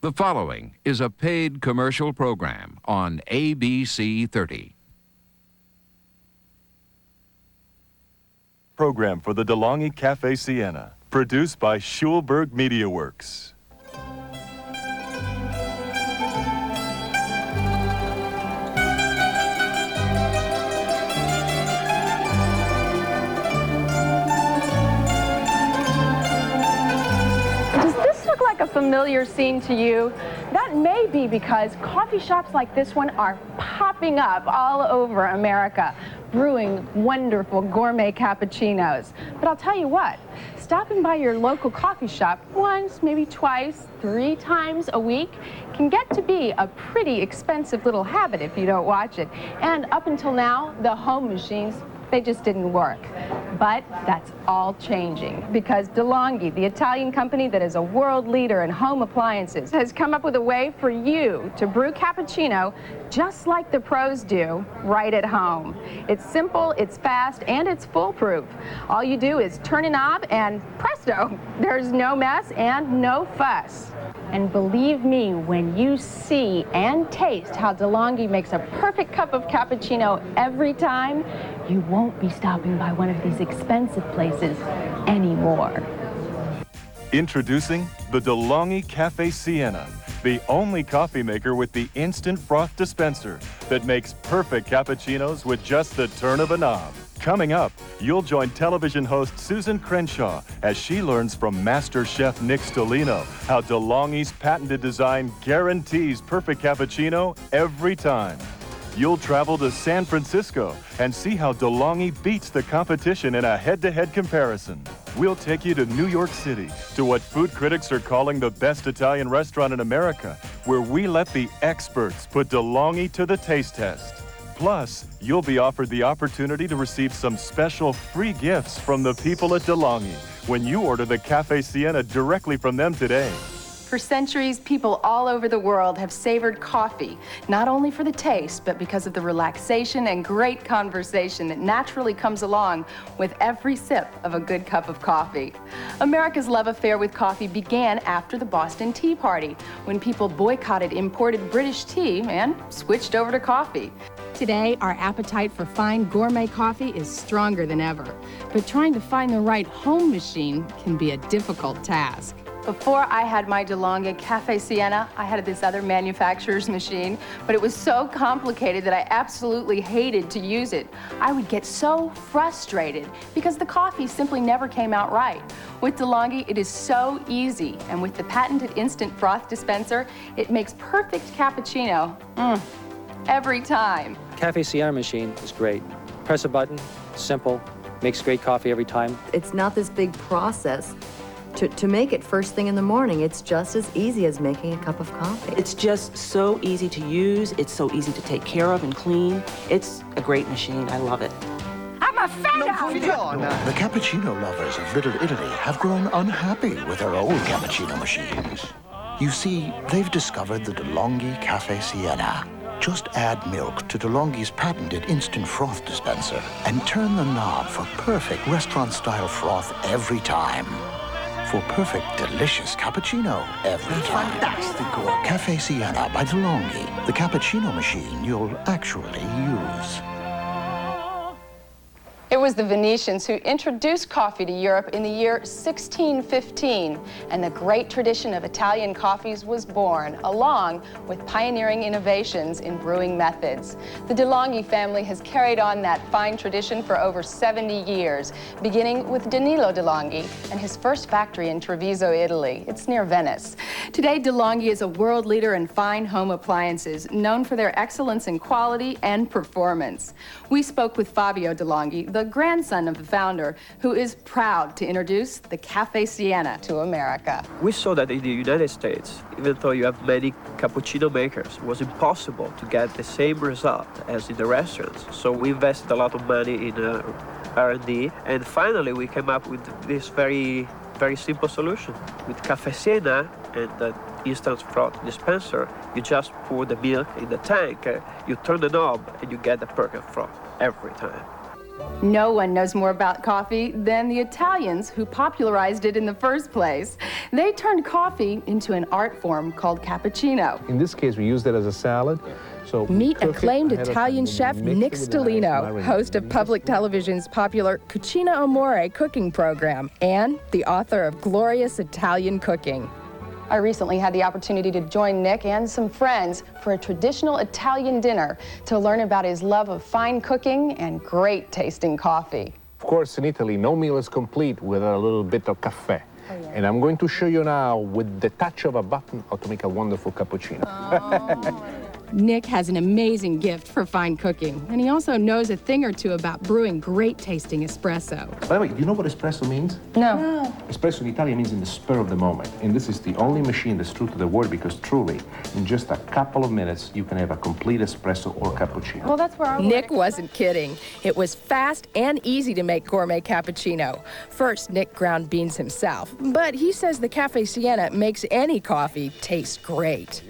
The following is a paid commercial program on ABC 30. Program for the DeLonghi Cafe Sienna, produced by Schulberg Media Works. A familiar scene to you? That may be because coffee shops like this one are popping up all over America, brewing wonderful gourmet cappuccinos. But I'll tell you what, stopping by your local coffee shop once, maybe twice, 3 times a week can get to be a pretty expensive little habit if you don't watch it. And up until now, the home machines, they just didn't work. But that's all changing because DeLonghi, the Italian company that is a world leader in home appliances, has come up with a way for you to brew cappuccino just like the pros do right at home. It's simple, it's fast, and it's foolproof. All you do is turn a knob and presto, there's no mess and no fuss. And believe me, when you see and taste how DeLonghi makes a perfect cup of cappuccino every time, you won't be stopping by one of these expensive places anymore. Introducing the DeLonghi Cafe Sienna, the only coffee maker with the instant froth dispenser that makes perfect cappuccinos with just the turn of a knob. Coming up, you'll join television host Susan Crenshaw as she learns from Master Chef Nick Stolino how DeLonghi's patented design guarantees perfect cappuccino every time. You'll travel to San Francisco and see how DeLonghi beats the competition in a head-to-head comparison. We'll take you to New York City, to what food critics are calling the best Italian restaurant in America, where we let the experts put DeLonghi to the taste test. Plus, you'll be offered the opportunity to receive some special free gifts from the people at DeLonghi when you order the Cafe Sienna directly from them today. For centuries, people all over the world have savored coffee, not only for the taste, but because of the relaxation and great conversation that naturally comes along with every sip of a good cup of coffee. America's love affair with coffee began after the Boston Tea Party, when people boycotted imported British tea and switched over to coffee. Today, our appetite for fine gourmet coffee is stronger than ever, but trying to find the right home machine can be a difficult task. Before I had my DeLonghi Cafe Sienna, I had this other manufacturer's machine, but it was so complicated that I absolutely hated to use it. I would get so frustrated because the coffee simply never came out right. With DeLonghi, it is so easy, and with the patented instant froth dispenser, it makes perfect cappuccino every time. Cafe Sienna machine is great. Press a button, simple, makes great coffee every time. It's not this big process to make it first thing in the morning. It's just as easy as making a cup of coffee. It's just so easy to use. It's so easy to take care of and clean. It's a great machine. I love it. I'm a fan of! The cappuccino lovers of Little Italy have grown unhappy with their old cappuccino machines. You see, they've discovered the DeLonghi Cafe Sienna. Just add milk to DeLonghi's patented instant froth dispenser and turn the knob for perfect restaurant-style froth every time. For perfect, delicious cappuccino every time. Fantastic. Cafe Sienna by DeLonghi, the cappuccino machine you'll actually use. It was the Venetians who introduced coffee to Europe in the year 1615, and the great tradition of Italian coffees was born, along with pioneering innovations in brewing methods. The DeLonghi family has carried on that fine tradition for over 70 years, beginning with Danilo DeLonghi and his first factory in Treviso, Italy. It's near Venice. Today, DeLonghi is a world leader in fine home appliances, known for their excellence in quality and performance. We spoke with Fabio DeLonghi, the grandson of the founder, who is proud to introduce the Cafe Sienna to America. We saw that in the United States, even though you have many cappuccino makers, it was impossible to get the same result as in the restaurants. So we invested a lot of money in R&D, and finally we came up with this very simple solution. With Cafe Sienna and the instant froth dispenser, you just pour the milk in the tank, you turn the knob, and you get the perfect froth every time. No one knows more about coffee than the Italians who popularized it in the first place. They turned coffee into an art form called cappuccino. In this case, we used it as a salad. So Meet acclaimed Italian chef Nick Stellino, host of public television's popular Cucina Amore cooking program, and the author of Glorious Italian Cooking. I recently had the opportunity to join Nick and some friends for a traditional Italian dinner to learn about his love of fine cooking and great tasting coffee. Of course, in Italy, no meal is complete without a little bit of caffè. Oh, yeah. And I'm going to show you now, with the touch of a button, how to make a wonderful cappuccino. Oh. Nick has an amazing gift for fine cooking, and he also knows a thing or two about brewing great-tasting espresso. By the way, do you know what espresso means? No. Espresso in Italian means in the spur of the moment. And this is the only machine that's true to the word, because truly, in just a couple of minutes, you can have a complete espresso or cappuccino. Well, that's where Nick wasn't kidding. It was fast and easy to make gourmet cappuccino. First, Nick ground beans himself, but he says the Cafe Siena makes any coffee taste great.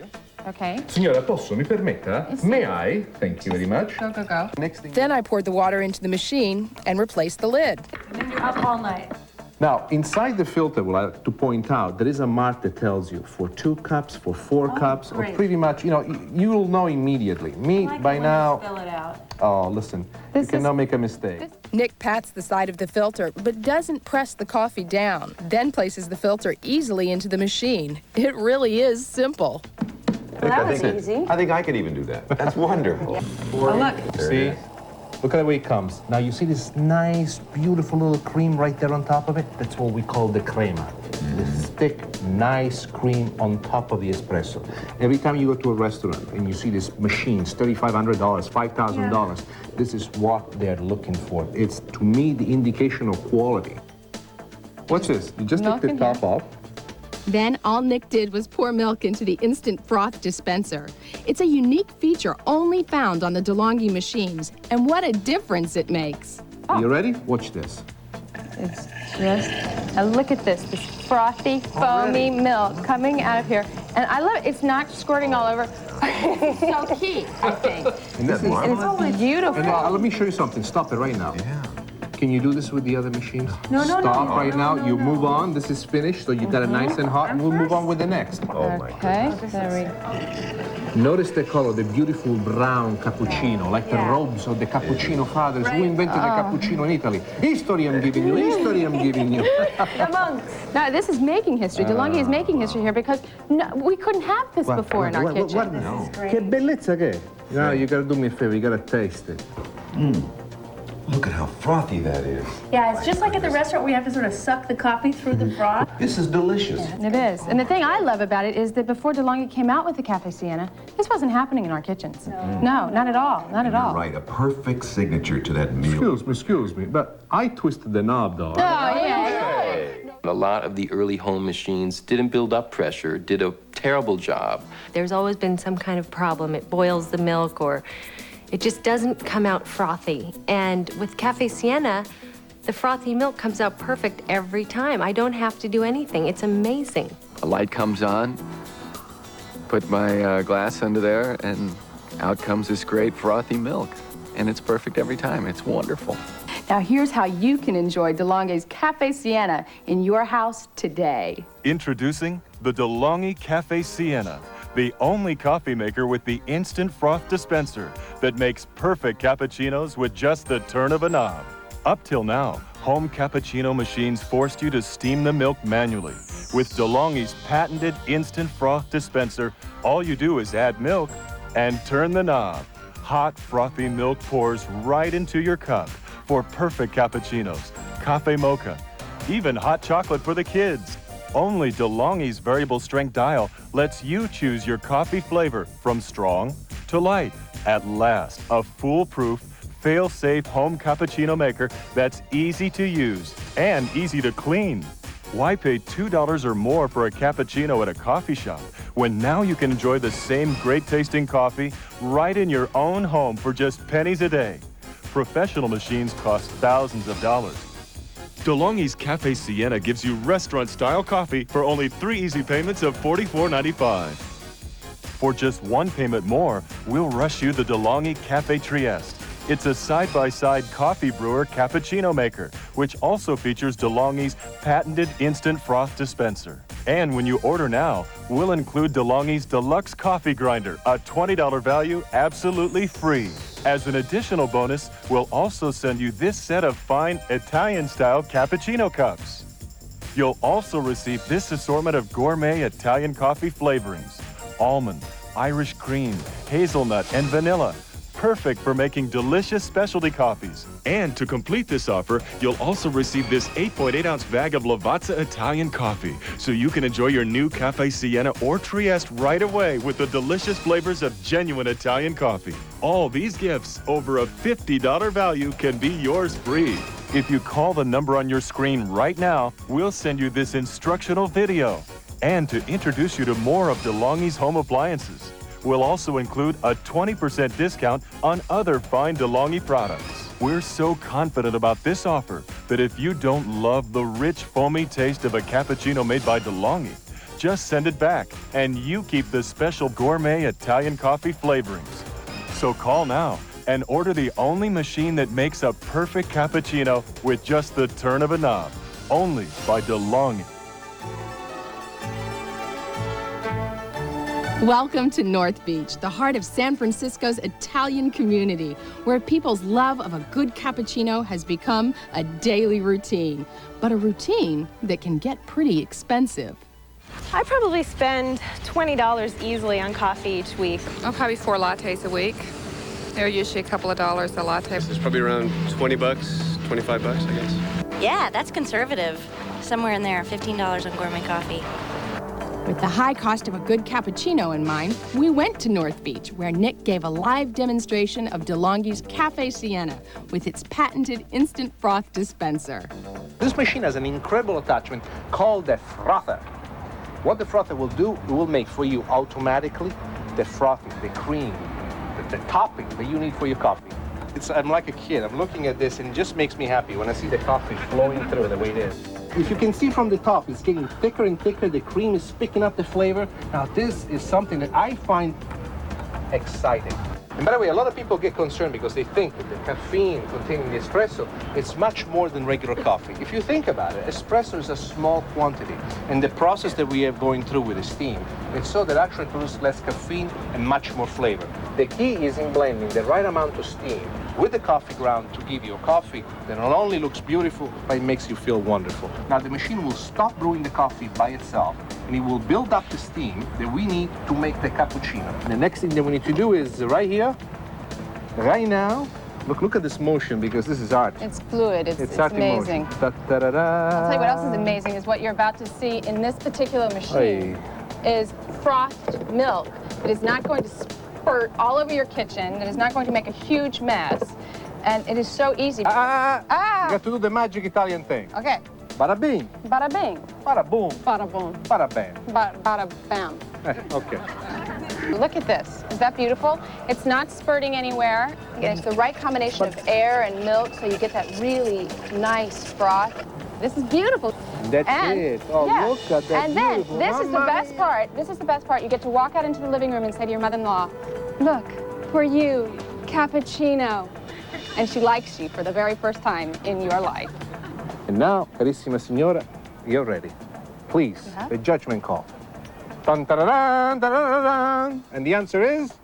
Okay. Signora, posso? Mi permetta? May I? Thank you very much. Go, go, go. Next thing. Then I poured the water into the machine and replaced the lid. And then you're up all night. Now, inside the filter, well, I have to point out, there is a mark that tells you for 2 cups, for 4 cups, great. or pretty much, you know, you will know immediately. Me, by now... Spill it out. Oh, listen, you cannot make a mistake. Nick pats the side of the filter, but doesn't press the coffee down, then places the filter easily into the machine. It really is simple. Well, that was easy. I think I could even do that. That's wonderful. Yeah. Oh, look. See? Look at the way it comes. Now, you see this nice, beautiful little cream right there on top of it? That's what we call the crema. This thick, nice cream on top of the espresso. Every time you go to a restaurant and you see these machines, $3,500, $5,000, this is what they're looking for. It's, to me, the indication of quality. Watch this. You just take the top off. Then all Nick did was pour milk into the instant froth dispenser. It's a unique feature only found on the DeLonghi machines, and what a difference it makes. Oh. You ready? Watch this. It's just, look at this frothy, foamy milk coming out of here. And I love it. It's not squirting all over. It's so key, I think. And this it's beautiful. And let me show you something. Stop it right now. Yeah. Can you do this with the other machines? No. Stop right now. You move on. This is finished, so you got it nice and hot, and we'll move on with the next. Oh, my goodness. Okay, there we go. Notice the color, the beautiful brown cappuccino, like the robes of the cappuccino fathers who invented the cappuccino in Italy. History I'm giving you, history I'm giving you. The monks. Now, this is making history. DeLonghi is making history here because we couldn't have this before in our kitchen. Che bellezza che è. Now, you gotta do me a favor, you gotta taste it. Look at how frothy that is. Yeah, it's just like at the restaurant we have to sort of suck the coffee through the froth. This is delicious. Yeah, it is. And the thing I love about it is that before DeLonghi came out with the Cafe Siena, this wasn't happening in our kitchens. No, not at all. Not at all. Right, a perfect signature to that meal. Excuse me, but I twisted the knob, though. Oh, yeah. A lot of the early home machines didn't build up pressure, did a terrible job. There's always been some kind of problem. It boils the milk or it just doesn't come out frothy. And with Cafe Siena, the frothy milk comes out perfect every time. I don't have to do anything. It's amazing. A light comes on, put my glass under there, and out comes this great frothy milk. And it's perfect every time. It's wonderful. Now here's how you can enjoy DeLonghi's Cafe Siena in your house today. Introducing the DeLonghi Cafe Siena, the only coffee maker with the instant froth dispenser that makes perfect cappuccinos with just the turn of a knob. Up till now, home cappuccino machines forced you to steam the milk manually. With DeLonghi's patented instant froth dispenser, all you do is add milk and turn the knob. Hot, frothy milk pours right into your cup for perfect cappuccinos, cafe mocha, even hot chocolate for the kids. Only DeLonghi's variable strength dial lets you choose your coffee flavor from strong to light. At last, a foolproof, fail-safe home cappuccino maker that's easy to use and easy to clean. Why pay $2 or more for a cappuccino at a coffee shop when now you can enjoy the same great-tasting coffee right in your own home for just pennies a day? Professional machines cost thousands of dollars. DeLonghi's Cafe Siena gives you restaurant-style coffee for only 3 easy payments of $44.95. For just 1 payment more, we'll rush you the DeLonghi Cafe Trieste, It's a side-by-side coffee brewer cappuccino maker, which also features DeLonghi's patented instant froth dispenser. And when you order now, we'll include DeLonghi's Deluxe Coffee Grinder, a $20 value absolutely free. As an additional bonus, we'll also send you this set of fine Italian-style cappuccino cups. You'll also receive this assortment of gourmet Italian coffee flavorings: almond, Irish cream, hazelnut, and vanilla. Perfect for making delicious specialty coffees. And to complete this offer, you'll also receive this 8.8-ounce bag of Lavazza Italian coffee, so you can enjoy your new Cafe Siena or Trieste right away with the delicious flavors of genuine Italian coffee. All these gifts, over a $50 value, can be yours free. If you call the number on your screen right now, we'll send you this instructional video. And to introduce you to more of DeLonghi's home appliances, we'll also include a 20% discount on other fine DeLonghi products. We're so confident about this offer that if you don't love the rich, foamy taste of a cappuccino made by DeLonghi, just send it back and you keep the special gourmet Italian coffee flavorings. So call now and order the only machine that makes a perfect cappuccino with just the turn of a knob. Only by DeLonghi. Welcome to North Beach, the heart of San Francisco's Italian community, where people's love of a good cappuccino has become a daily routine, but a routine that can get pretty expensive. I probably spend $20 easily on coffee each week. Oh, probably 4 lattes a week. They're usually a couple of dollars a latte. It's probably around 20 bucks, 25 bucks, I guess. Yeah, that's conservative. Somewhere in there, $15 on gourmet coffee. With the high cost of a good cappuccino in mind, we went to North Beach, where Nick gave a live demonstration of DeLonghi's Cafe Siena with its patented instant froth dispenser. This machine has an incredible attachment called the frother. What the frother will do, it will make for you automatically the frothy, the cream, the topping that you need for your coffee. I'm like a kid. I'm looking at this and it just makes me happy when I see the coffee flowing through the way it is. If you can see from the top, it's getting thicker and thicker. The cream is picking up the flavor. Now, this is something that I find exciting. And by the way, a lot of people get concerned because they think that the caffeine containing the espresso is much more than regular coffee. If you think about it, espresso is a small quantity. And the process that we are going through with the steam, it's so that actually produces less caffeine and much more flavor. The key is in blending the right amount of steam with the coffee ground to give you a coffee that not only looks beautiful, but it makes you feel wonderful. Now, the machine will stop brewing the coffee by itself, and it will build up the steam that we need to make the cappuccino. And the next thing that we need to do is right here, right now. Look at this motion, because this is art. It's fluid. It's amazing. I'll tell you what else is amazing is what you're about to see in this particular machine is frothed milk that is not going to spurt all over your kitchen, that is not going to make a huge mess, and it is so easy. You got to do the magic Italian thing. Okay. Bada bing. Bada bing. Bada boom. Bada boom. Bada bam. Bada bam. Okay. Look at this. Is that beautiful? It's not spurting anywhere. It's the right combination of air and milk, so you get that really nice froth. This is beautiful. That's it. Oh, yeah. look at that. And then, this is the best part. This is the best part. You get to walk out into the living room and say to your mother-in-law, look, for you, cappuccino. And she likes you for the very first time in your life. And now, carissima signora, you're ready. Please, the judgment call. Dun, da, da, da, da, da. And the answer is?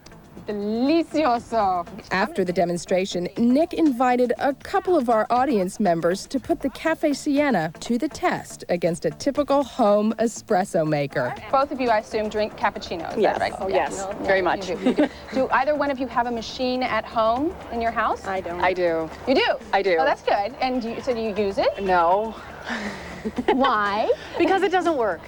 Delicioso. After the demonstration, Nick invited a couple of our audience members to put the Cafe Siena to the test against a typical home espresso maker. Both of you, I assume, drink cappuccinos, Yes. is that right? Oh, yes, very much. You do. Do either one of you have a machine at home in your house? I don't. I do. You do? I do. Oh, that's good. And so do you use it? No. Why? Because it doesn't work.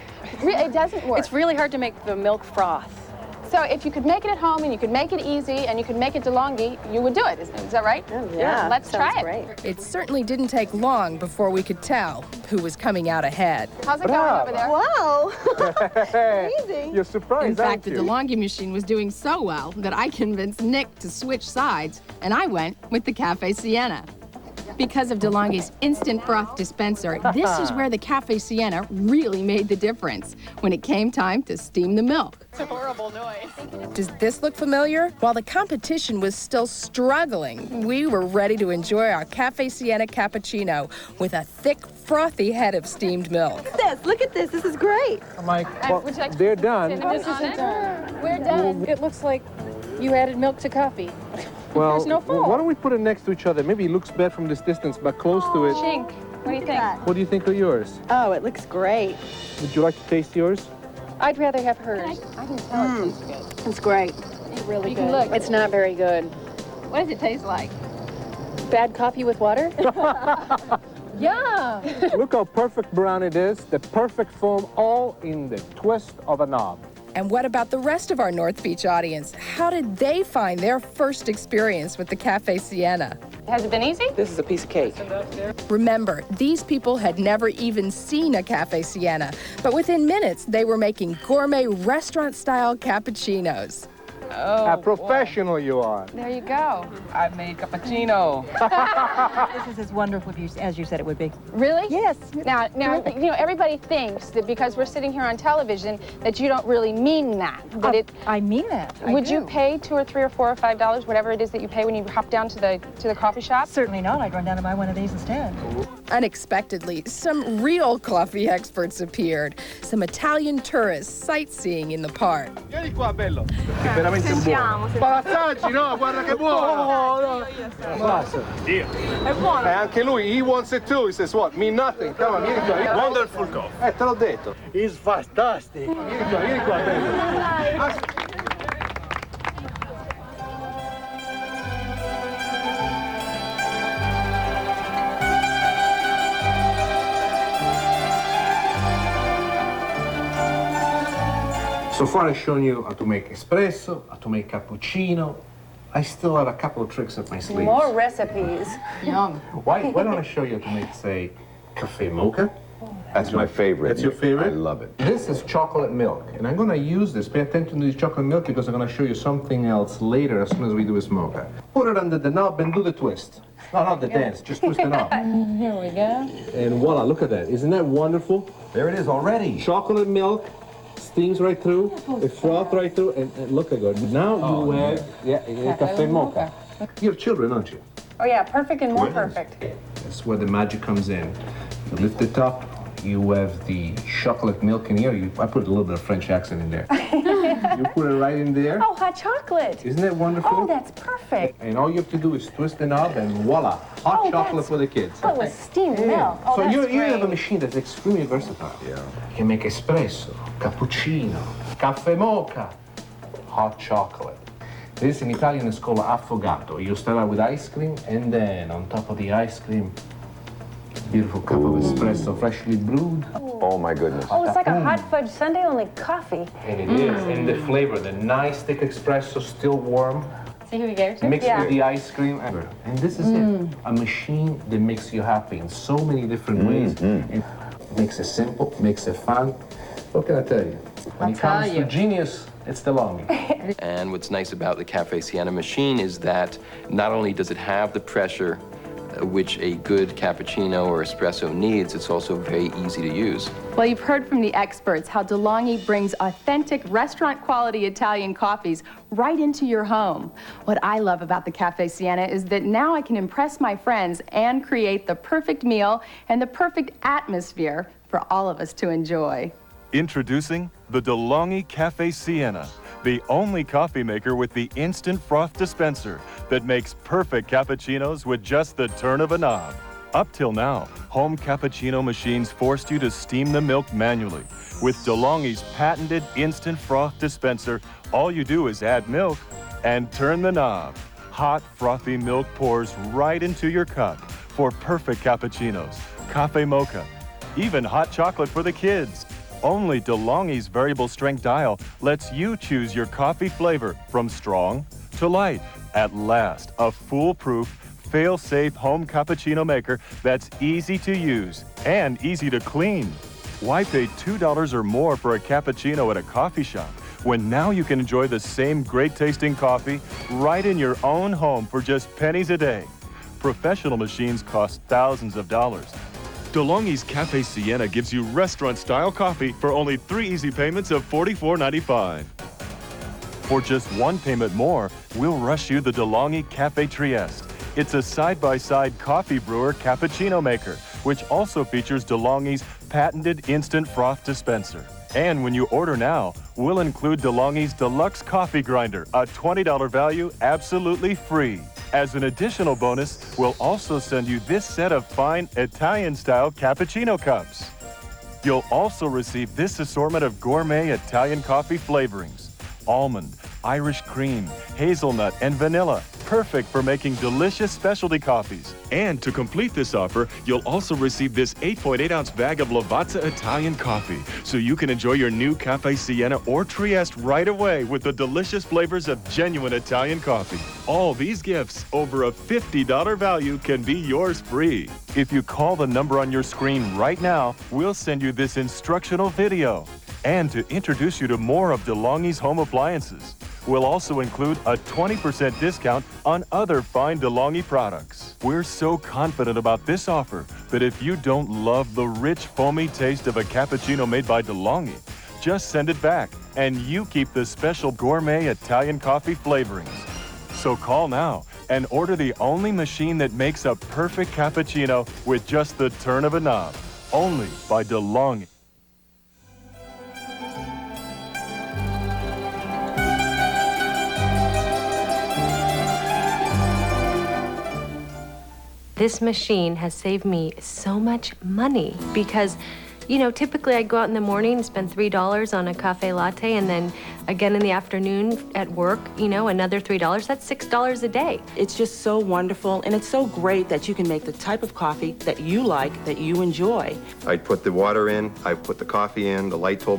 It doesn't work. It's really hard to make the milk froth. So if you could make it at home and you could make it easy and you could make it DeLonghi, you would do it. Is that right? Oh, yeah. Let's try it. Great. It certainly didn't take long before we could tell who was coming out ahead. How's it going over there? Wow. Amazing. You're surprised, In fact, the DeLonghi machine was doing so well that I convinced Nick to switch sides, and I went with the Cafe Siena. Because of DeLonghi's instant froth dispenser, this is where the Cafe Sienna really made the difference when it came time to steam the milk. It's a horrible noise. Does this look familiar? While the competition was still struggling, we were ready to enjoy our Cafe Sienna cappuccino with a thick, frothy head of steamed milk. Look at this. This is great. Mike, well, they're done. This isn't done. We're done. It looks like you added milk to coffee. Well, There's no foam. why don't we put it next to each other? Maybe it looks bad from this distance, but close to it. Chink, what do you think? What do you think of yours? Oh, it looks great. Would you like to taste yours? I'd rather have hers. I can tell it tastes good. It's great. It's really good. Look, it's not very good. What does it taste like? Bad coffee with water? Yum! Look how perfect brown it is. The perfect foam, all in the twist of a knob. And what about the rest of our North Beach audience? How did they find their first experience with the Cafe Sienna? Has it been easy? This is a piece of cake. Remember, these people had never even seen a Cafe Sienna, but within minutes, they were making gourmet restaurant-style cappuccinos. Oh, a professional you are. There you go. I made cappuccino. This is as wonderful as you said it would be. Really? Yes. Now, you know, everybody thinks that because we're sitting here on television that you don't really mean that. But I mean that. Would you pay $2 or $3 or $4 or $5, whatever it is that you pay when you hop down to the coffee shop? Certainly not. I'd run down and buy one of these instead. Unexpectedly, some real coffee experts appeared. Some Italian tourists sightseeing in the park. Vieni qua, bello. Veramente buono. Palazzaggi, no? Guarda che buono. Basta. È buono. Anche lui, he wants it too. He says what? Me nothing. Come on, vieni qua. Wonderful coffee. Te l'ho detto. It's fantastic. Vieni qua, bello. So far I've shown you how to make espresso, how to make cappuccino. I still have a couple of tricks up my sleeves. More recipes. Yum. Why don't I show you how to make, say, cafe mocha? That's my favorite. That's your favorite? I love it. This is chocolate milk, and I'm going to use this. Pay attention to this chocolate milk because I'm going to show you something else later as soon as we do this mocha. Put it under the knob and do the twist. No, not the dance, just twist the knob. Here we go. And voila, look at that. Isn't that wonderful? There it is already. Chocolate milk. Steams right through, it froth right through, and look at it. Now you have cafe mocha. You're children, aren't you? Oh yeah, perfect and more perfect. That's where the magic comes in. You lift it up, you have the chocolate milk in here. I put a little bit of French accent in there. You put it right in there. Oh, hot chocolate. Isn't that wonderful? Oh, that's perfect. And all you have to do is twist the knob and voila, hot chocolate for the kids. Oh, with steamed milk. Oh, so that's you great. have a machine that's extremely versatile. Yeah. You can make espresso, cappuccino, cafe mocha, hot chocolate. This in Italian is called affogato. You start out with ice cream, and then on top of the ice cream, beautiful cup of espresso, freshly brewed. Oh my goodness. Oh, it's like a hot fudge sundae, only coffee. And it is. And the flavor, the nice thick espresso, still warm. See who we gave it to? Mixed with the ice cream. And this is it. A machine that makes you happy in so many different ways. It makes it simple, makes it fun. What can I tell you? When it comes to genius, it's DeLonghi. And what's nice about the Cafe Sienna machine is that not only does it have the pressure which a good cappuccino or espresso needs, it's also very easy to use. Well, you've heard from the experts how DeLonghi brings authentic restaurant-quality Italian coffees right into your home. What I love about the Cafe Sienna is that now I can impress my friends and create the perfect meal and the perfect atmosphere for all of us to enjoy. Introducing the DeLonghi Cafe Sienna, the only coffee maker with the instant froth dispenser that makes perfect cappuccinos with just the turn of a knob. Up till now, home cappuccino machines forced you to steam the milk manually. With DeLonghi's patented instant froth dispenser, all you do is add milk and turn the knob. Hot, frothy milk pours right into your cup for perfect cappuccinos, cafe mocha, even hot chocolate for the kids. Only DeLonghi's variable strength dial lets you choose your coffee flavor from strong to light. At last, a foolproof, fail-safe home cappuccino maker that's easy to use and easy to clean. Why pay $2 or more for a cappuccino at a coffee shop when now you can enjoy the same great-tasting coffee right in your own home for just pennies a day? professional machines cost thousands of dollars. DeLonghi's Cafe Sienna gives you restaurant-style coffee for only 3 easy payments of $44.95. For just 1 payment more, we'll rush you the DeLonghi Cafe Trieste. It's a side-by-side coffee brewer cappuccino maker, which also features DeLonghi's patented instant froth dispenser. And when you order now, we'll include DeLonghi's Deluxe Coffee Grinder, a $20 value absolutely free. As an additional bonus, we'll also send you this set of fine Italian-style cappuccino cups. You'll also receive this assortment of gourmet Italian coffee flavorings: almond, Irish cream, hazelnut, and vanilla. Perfect for making delicious specialty coffees. And to complete this offer, you'll also receive this 8.8-ounce bag of Lavazza Italian coffee, so you can enjoy your new Cafe Sienna or Trieste right away with the delicious flavors of genuine Italian coffee. All these gifts, over a $50 value, can be yours free. If you call the number on your screen right now, we'll send you this instructional video. And to introduce you to more of DeLonghi's home appliances, we'll also include a 20% discount on other fine DeLonghi products. We're so confident about this offer that if you don't love the rich, foamy taste of a cappuccino made by DeLonghi, just send it back and you keep the special gourmet Italian coffee flavorings. So call now and order the only machine that makes a perfect cappuccino with just the turn of a knob. Only by DeLonghi. This machine has saved me so much money because, you know, typically I go out in the morning and spend $3 on a cafe latte, and then again in the afternoon at work, you know, another $3. That's $6 a day. It's just so wonderful, and it's so great that you can make the type of coffee that you like, that you enjoy. I'd put the water in, I'd put the coffee in, the light told me